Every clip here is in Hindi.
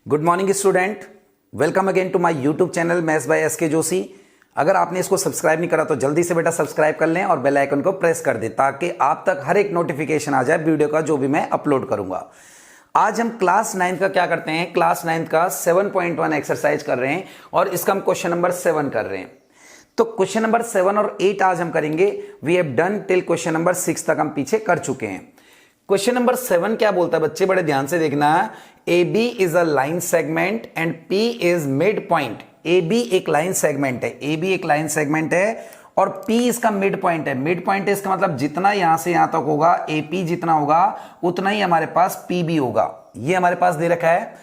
Good morning student, welcome again to my YouTube channel maths by SK Joshi. अगर आपने इसको सब्सक्राइब नहीं करा तो जल्दी से बेटा सब्सक्राइब कर लें और बेल आइकन को प्रेस कर दें ताकि आप तक हर एक नोटिफिकेशन आ जाए वीडियो का जो भी मैं अपलोड करूंगा। आज हम क्लास 9 का क्या करते हैं, क्लास 9 का 7.1 एक्सरसाइज कर रहे हैं और इसका हम क्वेश्चन नंबर 7 कर रहे हैं। तो क्वेश्चन नंबर 7 और 8 आज हम करेंगे। We have done till question number 6 तक हम पीछे कर चुके हैं। क्वेश्चन नंबर 7 क्या बोलता है बच्चे, बड़े ध्यान से देखना। A B is a line segment and P is midpoint. A B एक लाइन सेगमेंट है, ए बी एक लाइन सेगमेंट है और पी इसका मिड पॉइंट है। मिड पॉइंट है इसका मतलब जितना यहां से यहां तक होगा ए पी जितना होगा उतना ही हमारे पास पी बी होगा। ये हमारे पास दे रखा है।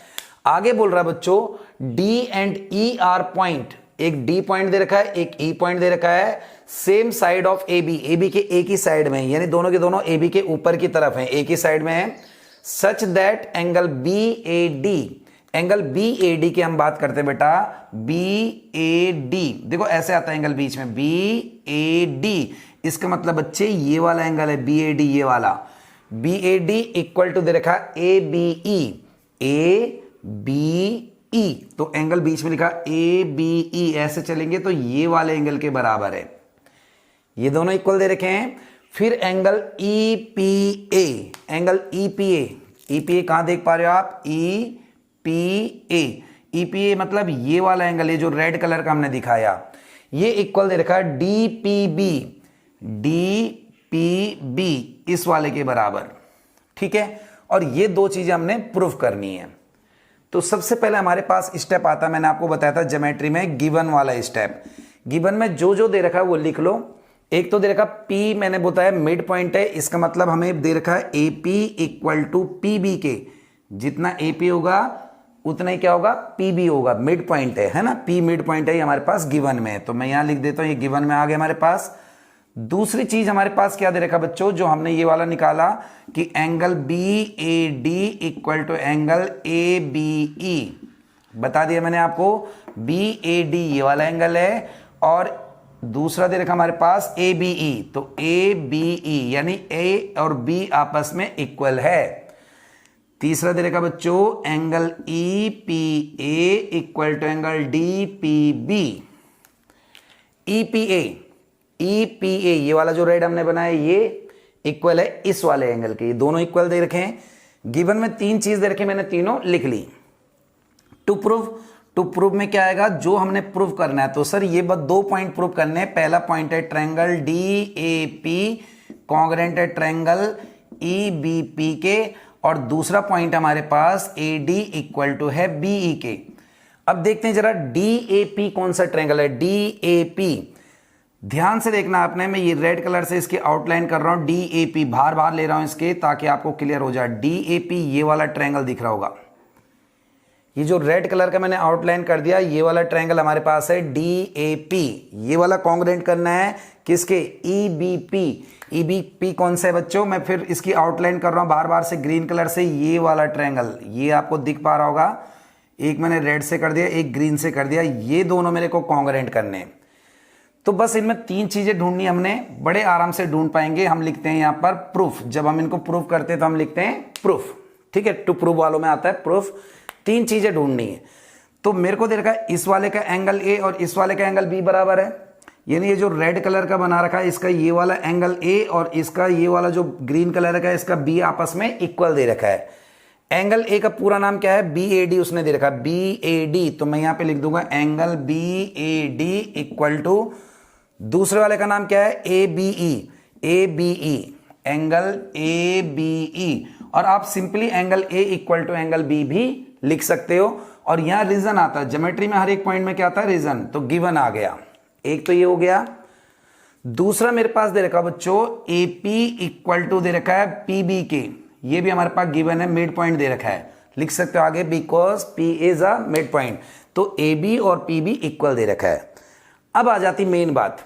आगे बोल रहा है बच्चों D and E are point, एक डी पॉइंट दे रखा है, एक ई पॉइंट दे रखा है। Same side of A B के एक ही साइड में, यानी दोनों के दोनों ए बी के ऊपर की तरफ हैं, एक ही साइड में है। Such that angle B A D, angle B A D की हम बात करते हैं बेटा, बी ए डी देखो ऐसे आता है एंगल बीच में, बी ए डी। इसका मतलब बच्चे ये वाला एंगल है बी ए डी, ये वाला B A D equal to दे रखा A B E, A B E. तो एंगल बीच में लिखा ए बी ई, ऐसे चलेंगे तो ये वाले एंगल के बराबर है। ये दोनों इक्वल दे रखे हैं। फिर angle E P A, angle E P A, E P A कहां देख पा रहे हो आप, E P A, E P A मतलब ये वाला एंगल, ये जो रेड कलर का हमने दिखाया, ये इक्वल दे रखा है D P B, D P B इस वाले के बराबर। ठीक है, और ये दो चीजें हमने प्रूफ करनी है। तो सबसे पहले हमारे पास स्टेप आता है, मैंने आपको बताया था ज्योमेट्री में गिवन वाला स्टेप। गिवन में जो जो दे रखा है वो लिख लो। एक तो दे रखा P, मैंने बताया मिड पॉइंट है, इसका मतलब हमें दे रखा है AP इक्वल टू PB के, जितना AP होगा उतना ही क्या होगा PB होगा, मिड पॉइंट है ना, P मिड पॉइंट है, ये हमारे पास गिवन में है। तो मैं यहां लिख देता हूं, ये गिवन में आ गया हमारे पास। दूसरी चीज हमारे पास क्या दे रखा बच्चों, जो हमने ये वाला निकाला कि angle BAD equal to angle ABE, बता दिया मैंने आपको। BAD ये वाला एंगल है और दूसरा दे रखा हमारे पास ABE, तो ABE यानी A और B आपस में इक्वल है। तीसरा दे रखा बच्चों angle EPA equal to angle DPB। EPA ये वाला जो रेड हमने बनाया ये इक्वल है इस वाले एंगल के, ये दोनों इक्वल दे रखे हैं। गिवन में तीन चीज दे रखे, मैंने तीनों लिख ली। टू प्रूव में क्या आएगा, जो हमने प्रूव करना है। तो सर ये बस दो पॉइंट प्रूव करने हैं। पहला पॉइंट है ट्रायंगल DAP कॉन्ग्रुएंट है ट्रायंगल EBP के, और दूसरा पॉइंट हमारे पास AD इक्वल टू है BE के। अब देखते हैं जरा DAP कौन सा ट्रायंगल है, DAP ध्यान से देखना आपने, मैं ये रेड कलर से इसकी आउटलाइन कर रहा हूं, DAP बार बार ले रहा हूं इसके ताकि आपको क्लियर हो जाए। DAP ये वाला ट्रायंगल दिख रहा होगा, ये जो रेड कलर का मैंने आउटलाइन कर दिया, ये वाला ट्रायंगल हमारे पास है DAP। ये वाला कॉन्ग्रुएंट करना है किसके, EBP। EBP कौन सा है बच्चों, मैं फिर इसकी आउटलाइन कर रहा हूं बार बार से ग्रीन कलर से, ये वाला ट्रायंगल, ये आपको दिख पा रहा होगा। एक मैंने रेड से कर दिया, एक ग्रीन से कर दिया, ये दोनों मेरे को कॉन्ग्रुएंट करने हैं। तो बस इनमें तीन चीजें ढूंढनी, हमने बड़े आराम से ढूंढ पाएंगे। हम लिखते हैं यहां पर प्रूफ, जब हम इनको प्रूफ करते हैं तो हम लिखते हैं प्रूफ। ठीक है, टू प्रूव वालों में आता है प्रूफ। तीन चीजें ढूंढनी है। तो मेरे को दे रखा है इस वाले का एंगल A और इस वाले का एंगल B बराबर है, यानी ये जो रेड कलर का बना रखा है इसका ये वाला एंगल A और इसका ये वाला जो ग्रीन कलर का है इसका B आपस में इक्वल दे रखा है। एंगल A का पूरा नाम क्या है, BAD उसने दे रखा है, BAD। तो मैं यहां पे लिख दूंगा एंगल BAD इक्वल टू, दूसरे वाले का नाम क्या है ABE, एंगल ABE। और आप simply angle A equal to angle B भी लिख सकते हो। और यहां रीजन आता है, ज्योमेट्री में हर एक पॉइंट में क्या आता है, रीजन। तो गिवन आ गया, एक तो ये हो गया। दूसरा मेरे पास दे रखा बच्चों AP इक्वल टू दे रखा है PB के, ये भी हमारे पास गिवन है, मिड पॉइंट दे रखा है, लिख सकते हो आगे because P is a mid point. तो AB और PB इक्वल दे रखा है। अब आ जाती मेन बात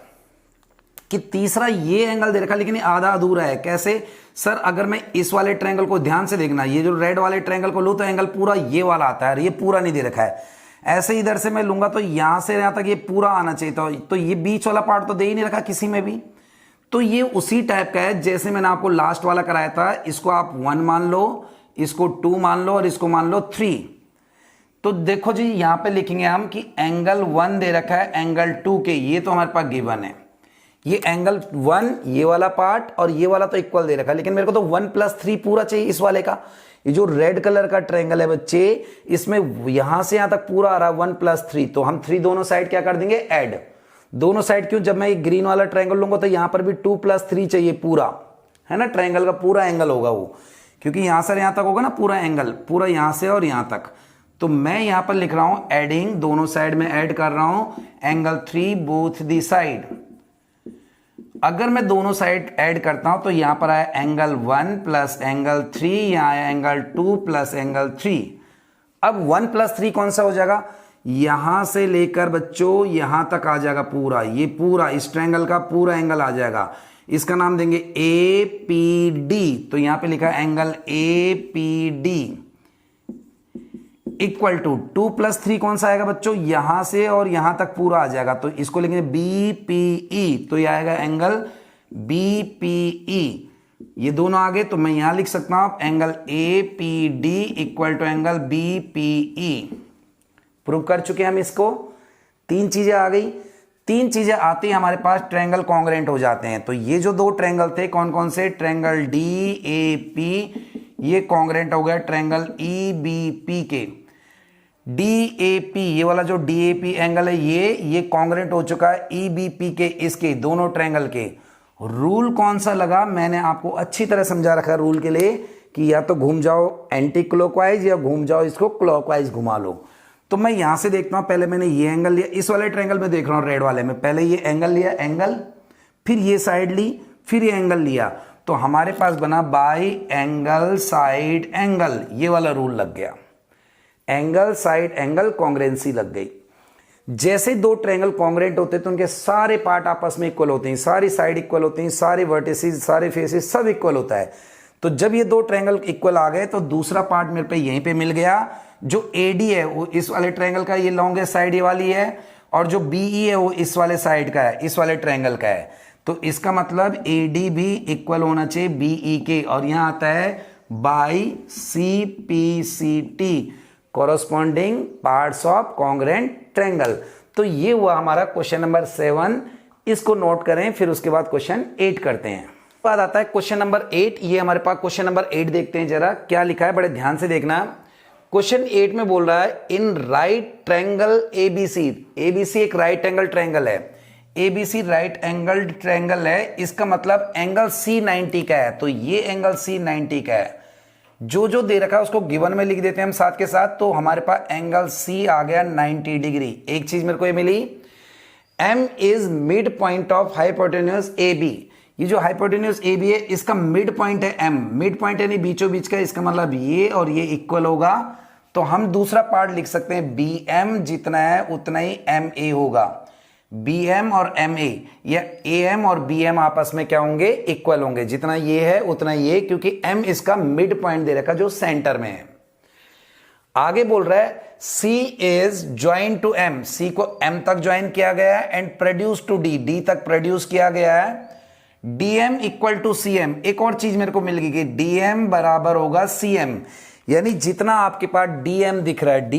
कि तीसरा ये एंगल दे रखा लेकिन आधा अधूरा है। कैसे सर, अगर मैं इस वाले ट्रायंगल को ध्यान से देखना, ये जो रेड वाले ट्रायंगल को लूं तो एंगल पूरा ये वाला आता है, ये पूरा नहीं दे रखा है। ऐसे इधर से मैं लूंगा तो यहां से यहां तक ये पूरा आना चाहिए था, तो ये बीच वाला पार्ट तो दे ही नहीं रखा किसी में भी। तो ये उसी टाइप का है जैसे मैंने आपको लास्ट वाला कराया था। इसको आप 1 मान लो, इसको 2 मान लो और इसको मान लो 3। तो देखो जी यहां पे लिखेंगे हम कि एंगल 1 दे रखा है एंगल 2 के, ये तो हमारे पास गिवन है। ये एंगल 1 ये वाला पार्ट और ये वाला तो इक्वल दे रखा है, लेकिन मेरे को तो 1+3 पूरा चाहिए इस वाले का। ये जो रेड कलर का ट्रायंगल है बच्चे, इसमें यहां से यहां तक पूरा आ रहा है 1+3, तो हम 3 दोनों साइड क्या कर देंगे, ऐड। दोनों साइड क्यों, जब मैं एक ग्रीन वाला ट्रायंगल लूंगा तो यहां पर भी 2+3 चाहिए पूरा, है ना, ट्रायंगल का पूरा एंगल होगा वो, क्योंकि यहां से यहां तक होगा ना पूरा एंगल, पूरा यहां से और यहां तक। तो मैं यहां पर लिख रहा हूं एडिंग, दोनों साइड में ऐड कर रहा हूं एंगल 3 बोथ दी साइड। अगर मैं दोनों साइड ऐड करता हूं तो यहां पर आया एंगल 1 प्लस एंगल 3, यहां आया एंगल 2 प्लस एंगल 3। अब 1+3 कौन सा हो जाएगा, यहां से लेकर बच्चों यहां तक आ जाएगा पूरा, ये पूरा इस ट्रायंगल का पूरा एंगल आ जाएगा। इसका नाम देंगे APD। तो यहां पे लिखा एंगल APD इक्वल टू 2+3 कौन सा आएगा बच्चों, यहां से और यहां तक पूरा आ जाएगा, तो इसको लिखेंगे BPE। तो यह आएगा एंगल BPE। ये दोनों आगे तो मैं यहां लिख सकता हूं angle APD equal to angle BPE। Prove कर चुके हम इसको। 3 चीजें आ गई। 3 चीजें आती हैं हमारे पास ट्रायंगल कॉन्ग्रुएंट हो जाते हैं। तो ये जो 2 ट्रायंगल थे कौन कौन से, ट्रायंगल DAP, ये कॉन्ग्रुएंट हो गया ट्रायंगल EBP के। DAP ये वाला जो DAP एंगल है ये कॉन्ग्रुएंट हो चुका है EBP के, इसके दोनों ट्रायंगल के। रूल कौन सा लगा, मैंने आपको अच्छी तरह समझा रखा है रूल के लिए कि या तो घूम जाओ एंटी क्लॉकवाइज या घूम जाओ इसको क्लॉकवाइज घुमा लो। तो मैं यहां से देखता हूं, पहले मैंने ये एंगल लिया, इस वाले ट्रायंगल में देख रहा हूं रेड वाले में, पहले ये एंगल लिया एंगल, फिर ये साइड ली, फिर ये एंगल लिया, तो हमारे पास बना बाई एंगल साइड एंगल, ये वाला रूल लग गया। एंगल साइड एंगल कॉन्ग्रुएंसी लग गई। जैसे 2 ट्रायंगल कॉन्ग्रुएंट होते हैं तो उनके सारे पार्ट आपस में इक्वल होते हैं, सारी साइड इक्वल होती हैं, सारे वर्टिसेस सारे फेसेस सब इक्वल होता है। तो जब ये 2 ट्रायंगल इक्वल आ गए तो दूसरा पार्ट मेरे पे यहीं पे मिल गया। जो AD है वो इस वाले ट्रायंगल का, ये लॉन्गेस्ट साइड ये वाली है, और जो BE है वो इस वाले साइड का है, इस वाले ट्रायंगल का है। तो इसका मतलब AD भी इक्वल होना चाहिए BE के, और यहां आता है by CPCT corresponding parts of congruent triangle. तो ये हुआ हमारा क्वेश्चन नंबर 7। इसको नोट करें, फिर उसके बाद क्वेश्चन 8 करते हैं। बाद आता है क्वेश्चन नंबर 8। ये हमारे पास क्वेश्चन नंबर 8 देखते हैं जरा क्या लिखा है, बड़े ध्यान से देखना। क्वेश्चन 8 में बोल रहा है इन राइट ट्रायंगल ABC एक राइट एंगल ट्रायंगल है, ABC राइट एंगल ट्रायंगल है, इसका मतलब एंगल C 90 का है। तो ये एंगल C 90 का है, जो जो दे रखा है उसको गिवन में लिख देते हैं हम साथ के साथ। तो हमारे पास एंगल C आ गया 90 डिग्री। एक चीज मेरे को ये मिली, M is mid point of hypotenuse AB। ये जो हाइपोटेन्यूज AB है इसका मिड पॉइंट है M, मिड पॉइंट यानी बीचों बीच का, इसका मतलब ये और ये इक्वल होगा। तो हम दूसरा पार्ट लिख सकते हैं BM जितना है उतना ही MA होगा। BM और MA या AM और BM आपस में क्या होंगे, इक्वल होंगे, जितना ये है उतना ये, क्योंकि M इसका मिड पॉइंट दे रखा जो सेंटर में है। आगे बोल रहा है C is join to M, C को M तक ज्वाइन किया गया है, and produce to D, D तक प्रोड्यूस किया गया है। DM इक्वल टू CM, एक और चीज मेरे को मिल गई कि DM बराबर होगा CM, यानी जितना आपके पास DM दिख रहा है,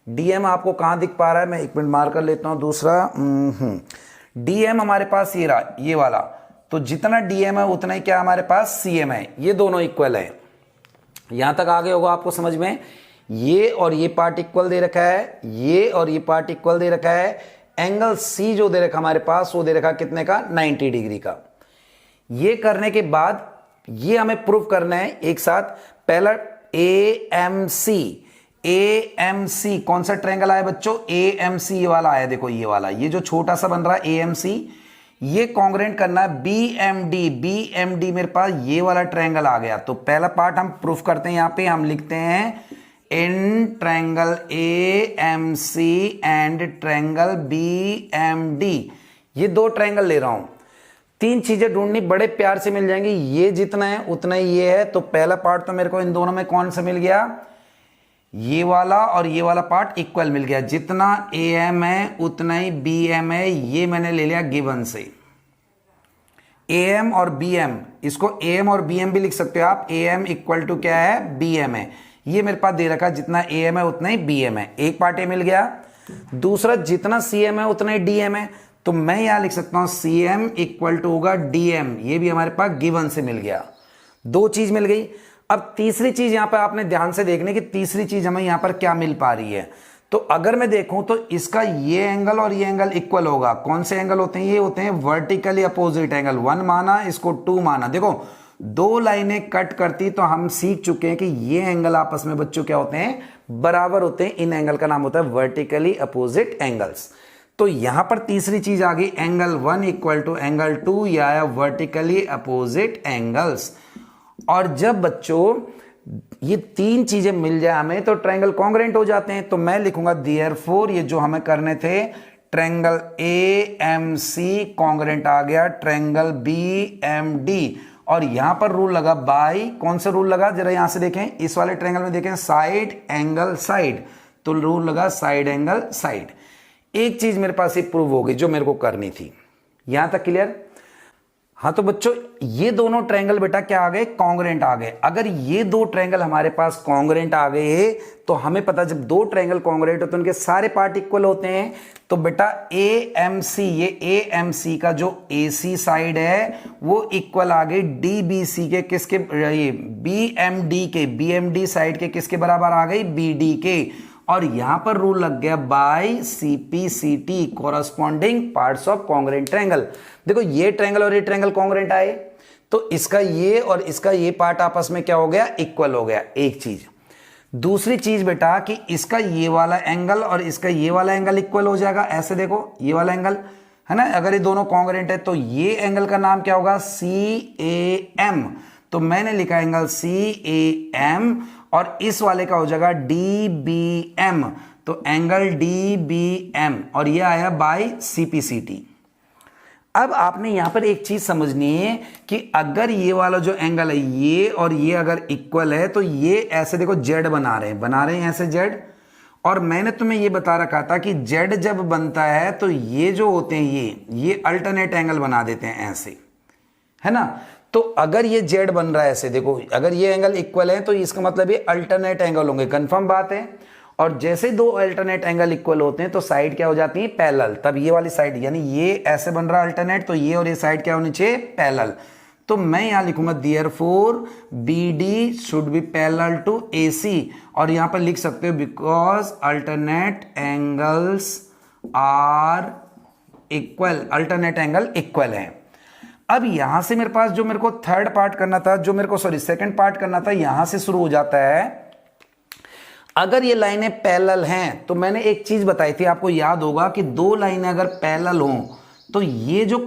DM आपको कहां दिख पा रहा है, मैं 1 मिनट मार कर लेता हूं दूसरा। DM हमारे पास ये रहा, ये वाला, तो जितना DM है उतना ही क्या हमारे पास CM है, ये दोनों इक्वल है। यहां तक आगे होगा आपको समझ में, ये और ये पार्ट इक्वल दे रखा है, ये और ये पार्ट इक्वल दे रखा है। एंगल C जो दे रखा हमारे पास वो दे रखा कितने का, 90 डिग्री का। ये करने के बाद ये हमें प्रूव करना है एक साथ। पहला AMC कौन सा ट्रायंगल आया बच्चों, AMC ये वाला आया, देखो ये वाला, ये जो छोटा सा बन रहा है AMC, ये कॉन्ग्रुएंट करना है BMD मेरे पास ये वाला ट्रायंगल आ गया। तो पहला पार्ट हम प्रूफ करते हैं, यहां पे हम लिखते हैं in triangle AMC and triangle BMD, ये 2 ट्रायंगल ले रहा हूं। 3 चीजें ढूंढनी, बड़े प्यार से मिल जाएंगी, ये जितना है उतना ही ये है। तो पहला पार्ट तो मेरे को इन दोनों में कौन सा मिल गया, ये वाला और ये वाला पार्ट इक्वल मिल गया, जितना AM है उतना ही BM है, ये मैंने ले लिया गिवन से। AM और BM, इसको AM और BM भी लिख सकते हो आप, AM इक्वल टू क्या है, BM है, ये मेरे पास दे रखा है जितना ए एम है उतना ही बी एम है, एक पार्ट ए मिल गया। दूसरा जितना सी एम है उतना ही डी एम है, तो मैं यहां लिख सकता हूं सी एम इक्वल टू होगा डी एम, ये भी हमारे पास गिवन से मिल गया, दो चीज मिल गई। अब तीसरी चीज यहां पर आपने ध्यान से देखने की, तीसरी चीज हमें यहां पर क्या मिल पा रही है। तो अगर मैं देखूं तो इसका ये एंगल और ये एंगल इक्वल होगा। कौन से एंगल होते हैं? ये होते हैं वर्टिकली अपोजिट एंगल। 1 माना, इसको 2 माना। देखो दो लाइनें कट करती तो हम सीख चुके हैं कि ये एंगल आपस में बच्चों क्या होते हैं? बराबर होते हैं। इन एंगल का नाम होता है वर्टिकली अपोजिट एंगल्स। तो यहां पर तीसरी चीज आ गई, एंगल 1 इक्वल टू एंगल 2, या आया वर्टिकली अपोजिट एंगल्स। और जब बच्चों ये तीन चीजें मिल जाए हमें तो ट्रायंगल कॉन्ग्रुएंट हो जाते हैं। तो मैं लिखूंगा देयरफॉर, ये जो हमें करने थे, triangle A M C congruent आ गया ट्रायंगल बी एम डी। और यहां पर रूल लगा बाय, कौन सा रूल लगा जरा यहां से देखें, इस वाले ट्रायंगल में देखें साइड एंगल साइड, तो रूल लगा साइड एंगल साइड। एक चीज मेरे पास ये प्रूव हो गई जो मेरे को करनी थी। यहां तक क्लियर? हाँ तो बच्चों ये दोनों ट्रायंगल बेटा क्या आ गए? कॉन्ग्रुएंट आ गए। अगर ये दो ट्रायंगल हमारे पास कॉन्ग्रुएंट आ गए तो हमें पता, जब दो ट्रायंगल कॉन्ग्रुएंट होते हैं उनके सारे पार्ट इक्वल होते हैं। तो बेटा ए एम सी, ये ए एम सी का जो ए सी साइड है वो इक्वल आ गई डी बी सी के किसके? ये बी एम डी के, बी एम डी साइड के किसके बराबर आ गई? बी डी के। और यहां पर रूल लग गया by CPCT, corresponding parts of congruent triangle. देखो ये ट्रायंगल और ये ट्रायंगल कॉन्ग्रुएंट आए तो इसका ये और इसका ये पार्ट आपस में क्या हो गया? इक्वल हो गया। एक चीज। दूसरी चीज बेटा कि इसका ये वाला एंगल और इसका ये वाला एंगल इक्वल हो जाएगा। ऐसे देखो ये वाला एंगल है ना, अगर ये दोनों कॉन्ग्रुएंट है तो ये एंगल का नाम क्या होगा? सी ए एम। तो मैंने लिखा एंगल सी ए एम और इस वाले का हो जाएगा डी बी एम, तो एंगल डी बी एम, और ये आया बाय सीपीसीटी। अब आपने यहां पर एक चीज समझनी है कि अगर ये वाला जो एंगल है ये और ये अगर इक्वल है तो ये ऐसे देखो जेड बना रहे हैं ऐसे जेड। और मैंने तुम्हें ये बता रखा था कि जेड जब बनता है तो ये जो होते हैं ये अल्टरनेट एंगल बना देते हैं ऐसे, है ना। तो अगर ये जेड बन रहा है ऐसे देखो, अगर ये एंगल इक्वल है तो इसका मतलब ये अल्टरनेट एंगल होंगे, कंफर्म बात है। और जैसे दो अल्टरनेट एंगल इक्वल होते हैं तो साइड क्या हो जाती है? पैरेलल। तब ये वाली साइड यानी ये ऐसे बन रहा है अल्टरनेट, तो ये और ये साइड क्या होनी चाहिए? पैरेलल। तो मैं यहां लिखूंगा therefore B D should be parallel to A C, और यहां पर लिख सकते हो because alternate angles are equal, alternate angle equal है। अब यहां से मेरे पास जो मेरे को थर्ड पार्ट करना था, जो मेरे को सेकंड पार्ट करना था, यहां से शुरू हो जाता है। अगर ये लाइनें पैरेलल हैं तो मैंने एक चीज बताई थी, आपको याद होगा कि दो लाइनें अगर पैरेलल हों तो ये जो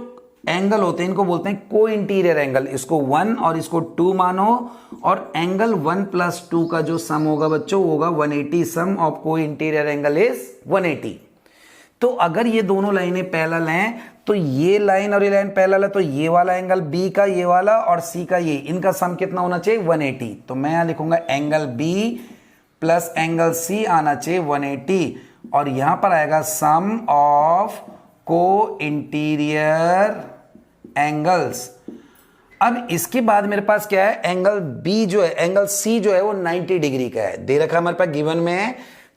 एंगल होते हैं इनको बोलते हैं को इंटीरियर एंगल। इसको 1 और इसको 2 मानो, और एंगल 1 + 2 का जो सम होगा बच्चों होगा 180। सम ऑफ को इंटीरियर एंगल इज 180। तो अगर ये दोनों लाइनें पैरेलल हैं तो ये लाइन और ये लाइन पैरेलल है, तो ये वाला एंगल बी का ये वाला और सी का ये, इनका सम कितना होना चाहिए? 180। तो मैं यहां लिखूंगा angle B plus angle C आना चाहिए 180, और यहां पर आएगा सम ऑफ को इंटीरियर एंगल्स। अब इसके बाद मेरे पास क्या है? एंगल बी जो है, एंगल सी जो है वो 90 डिग्री का है, दे रखा हमारे पास गिवन में है।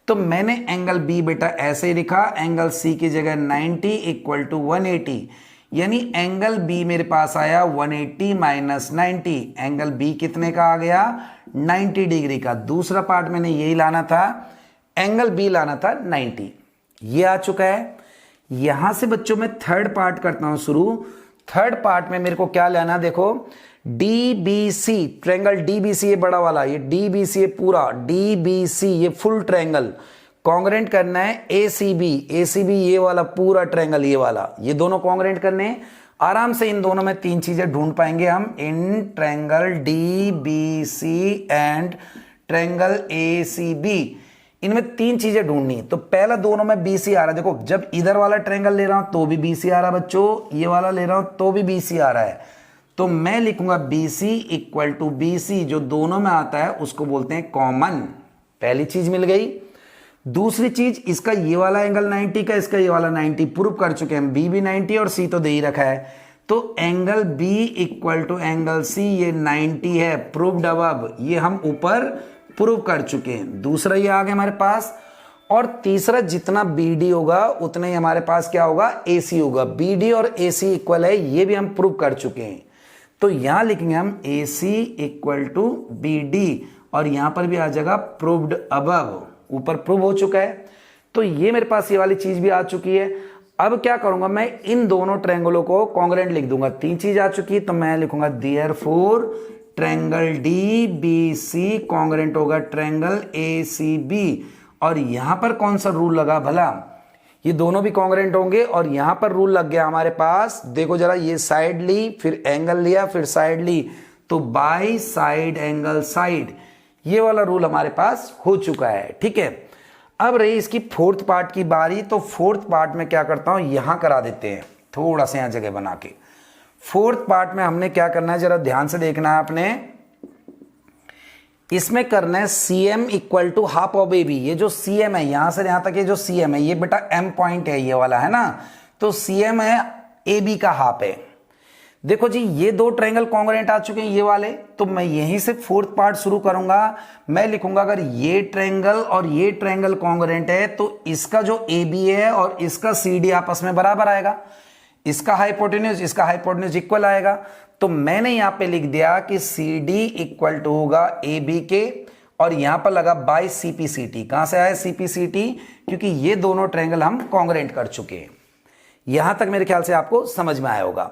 तो मैंने एंगल बी बेटा ऐसे ही लिखा, एंगल सी की जगह 90 इक्वल टू 180, यानी एंगल बी मेरे पास आया 180 माइनस 90। एंगल बी कितने का आ गया? 90 डिग्री का। दूसरा पार्ट मैंने यही लाना था, एंगल बी लाना था 90। ये आ चुका है। यहां से बच्चों मैं थर्ड पार्ट करता हूं शुरू। थर्ड पार्ट में मेरे को क्या लेना? देखो डीबीसी, ट्रायंगल डीबीसी, ये बड़ा वाला, ये डीबीसी ये पूरा डीबीसी ये फुल ट्रायंगल कॉन्ग्रुएंट करना है एसीबी। एसीबी ये वाला पूरा ट्रायंगल, ये वाला, ये दोनों कॉन्ग्रुएंट करने हैं। आराम से इन दोनों में तीन चीजें ढूंढ पाएंगे हम, in triangle DBC and triangle ACB, इनमें तीन चीजें ढूंढनी। तो पहला दोनों में बीसी आ रहा है। देखो जब इधर वाला ट्रायंगल ले रहा हूं तो भी बीसी आ रहा है बच्चों, ये वाला ले रहा हूं तो भी बीसी आ रहा है। तो मैं लिखूंगा BC इक्वल टू BC, जो दोनों में आता है उसको बोलते हैं कॉमन। पहली चीज मिल गई। दूसरी चीज, इसका ये वाला एंगल 90 का, इसका ये वाला 90 प्रूव कर चुके हैं। B भी 90 और C तो दे ही रखा है। तो angle B equal to angle C ये 90 है, प्रूव्ड अबव। ये हम ऊपर प्रूव कर चुके हैं। दूसरा ये आ गया हमारे पास, और तीसरा जितना BD होगा उतना ही हमारे पास क्या होगा, AC होगा। BD और AC इक्वल है, ये भी हम प्रूव कर चुके हैं। तो यहां लिखेंगे हम AC इक्वल टू BD, और यहां पर भी आ जाएगा प्रूव्ड अबव, ऊपर प्रूव हो चुका है। तो ये मेरे पास ये वाली चीज भी आ चुकी है। अब क्या करूंगा, मैं इन दोनों ट्रायंगलों को कॉन्ग्रुएंट लिख दूंगा। 3 चीज आ चुकी, तो मैं लिखूंगा देयरफॉर ट्रायंगल DBC कॉन्ग्रुएंट होगा ट्रायंगल ACB। और यहां पर कौन सा रूल लगा भला, ये दोनों भी कॉन्ग्रुएंट होंगे, और यहां पर रूल लग गया हमारे पास। देखो जरा, ये साइड ली, फिर एंगल लिया, फिर साइड ली, तो बाई साइड एंगल साइड, ये वाला रूल हमारे पास हो चुका है। ठीक है, अब रही इसकी फोर्थ पार्ट की बारी। तो फोर्थ पार्ट में क्या करता हूं, यहां करा देते हैं थोड़ा सा यहां जगह बना के। फोर्थ पार्ट में हमने क्या करना है, जरा ध्यान से देखना है आपने। इसमें करना है CM equal to half of AB। ये जो CM है, यहां से यहां तक ये जो CM है, ये बेटा M पॉइंट है, ये वाला है ना, तो CM है AB का हाफ है। देखो जी, ये 2 ट्रायंगल कॉन्ग्रुएंट आ चुके हैं ये वाले, तो मैं यहीं से फोर्थ पार्ट शुरू करूंगा। मैं लिखूंगा अगर ये ट्रायंगल और ये ट्रायंगल कॉन्ग्रुएंट है तो इसका जो AB है और इसका CD आपस में बराबर आएगा, इसका हाइपोटेन्यूज इसका हाइपोटेन्यूज इक्वल आएगा। तो मैंने यहां पे लिख दिया कि CD इक्वल टू होगा AB के, और यहां पर लगा बाय CPCT। कहां से आया CPCT, क्योंकि ये दोनों ट्रायंगल हम कॉन्ग्रुएंट कर चुके हैं। यहां तक मेरे ख्याल से आपको समझ में आया होगा।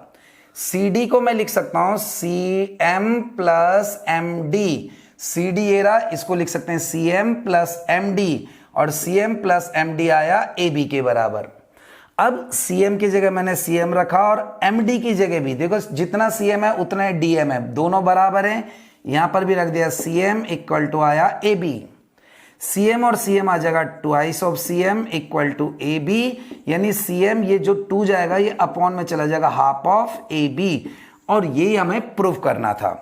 CD को मैं लिख सकता हूं CM प्लस MD। CD ये रहा, इसको लिख सकते हैं CM प्लस MD, और CM प्लस MD आया AB के बराबर। अब CM की जगह मैंने CM रखा, और MD की जगह भी देखो, जितना CM है उतना DM है, दोनों बराबर हैं। यहां पर भी रख दिया CM इक्वल टू आया AB। CM और CM आ जाएगा twice of CM equal to AB, यानी CM ये जो 2 जाएगा ये अपॉन में चला जाएगा हाफ ऑफ AB, और ये हमें प्रूव करना था।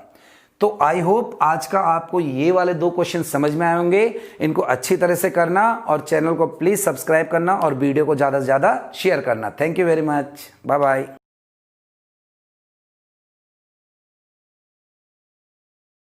तो आई होप आज का आपको ये वाले 2 क्वेश्चन समझ में आए होंगे। इनको अच्छी तरह से करना, और चैनल को प्लीज सब्सक्राइब करना, और वीडियो को ज्यादा से ज्यादा शेयर करना। Thank you very much, bye bye.